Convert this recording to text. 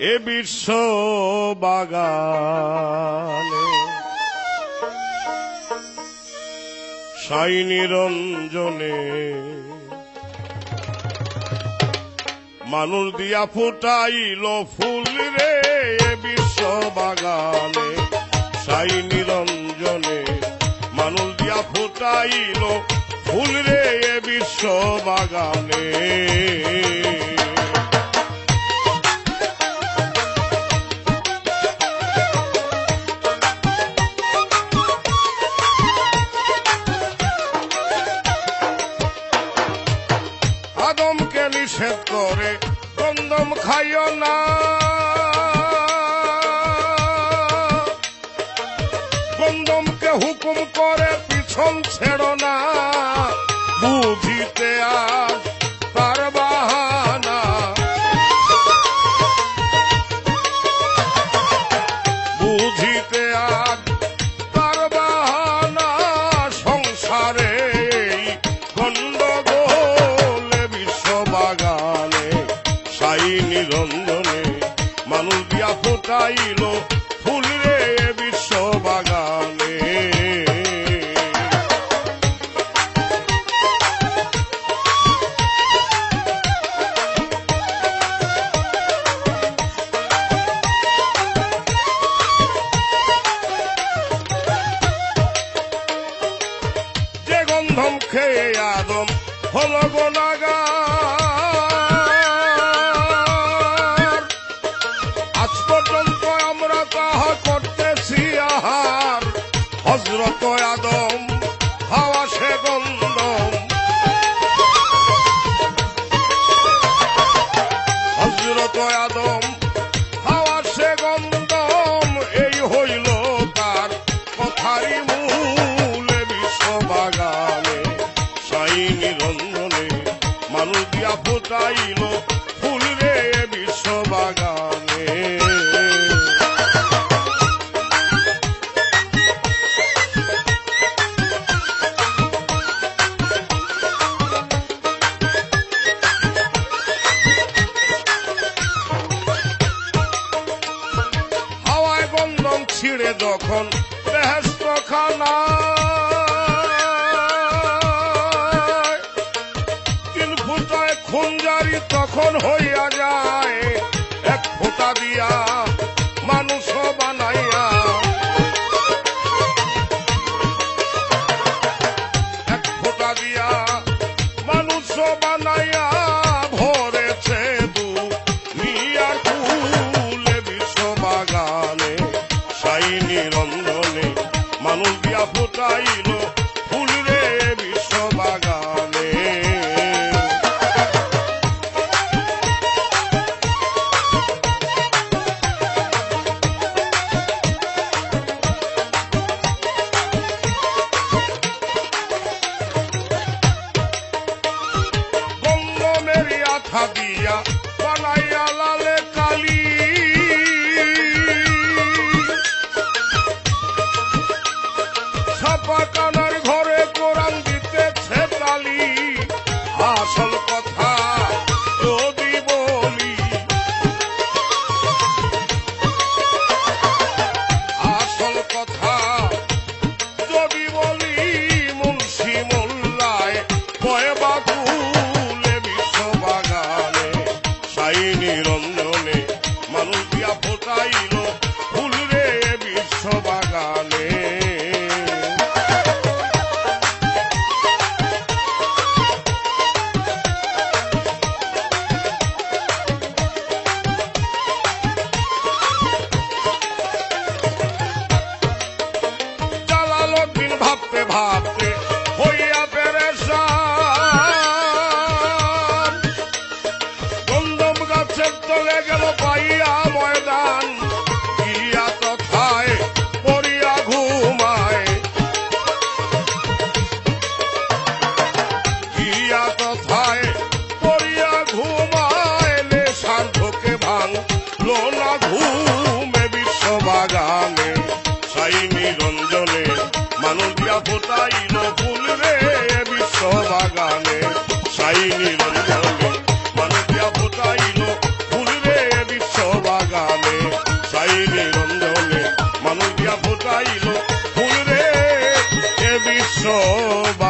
এ বিশ্ব বাগানে সাই নিরঞ্জনে মানুষ দিয়া ফুটাইল ফুল রে এ বিশ্ব বাগানে সাই নিরঞ্জনে মানুষ দিয়া ফুটাইল ফুল রে এ বিশ্ব বাগানে আদমকে নিষেধ করে গন্ধম খাইও না গন্ধমকে হুকুম করে পিছন ছেড়ো না বুঝিতে আজ তার বাহানা বুঝিতে আজ তার বাহানা সংসারে নিরঞ্জনে মানুষ দিয়া ফুটাইল ফুল রে বিশ্ব বাগানে যে গন্ধম খেয়ে আদম হল গুনাহগার আজ পর্যন্ত আমরা তাহা করতেছি আহার হযরত আদম হাওয়া সে গন্ধম হযরত আদম হাওয়া সে গন্ধম এই হইল তার কথারই মূল বিশ্ব বাগানে সাই নিরঞ্জনে মানুষ দিয়া ফুটাইল ফুল রে বিশ্ব বাগানে হাওয়ায় গন্ধম ছিঁড়ে যখন বেহেশত খানা খুঞ্জারি তখন হইয়া যায় এক ফোঁটা দিয়া মানুষ বানাইয়া এক ফোঁটা দিয়া মানুষ বানাইয়া ভরেছে দুনিয়ার ফুলে বিশ্ব বাগানে সাই নিরঞ্জনে মানুষ দিয়া ফুটাইল ফুল রে বিশ্ব বাগানে দিয়া বানাইয়া লালে কালি ছাপা কানার ঘরে কোরআন দিতেছে তালি আসল কথা যদি বলি আসল কথা যদি বলি মুন্সি মোল্লায় পয়বা নিরঞ্জনে মানুষ দিয়া ফোটাইল ফুল রে বিশ্ব বাগানে জালালউদ্দিন ভাবতে ভাবতে হইয়া পেরেশান চলে গেল পাইয়া ময়দান গিয়া তথায় পড়িয়া ঘুমায় গিয়া তথায় পড়িয়া ঘুমায় লে সার্ধকে ভাঙ লোনা ঘুমে বিশ্ব বাগানে সাই নিরঞ্জনে মানুষ দিয়া ফোটাইল ফুল রে বিশ্ব বাগানে সাই নিরঞ্জনে মানুষ দিয়া ফোটাইল ফুল রে বিশ্ব বাগানে বিশ্ব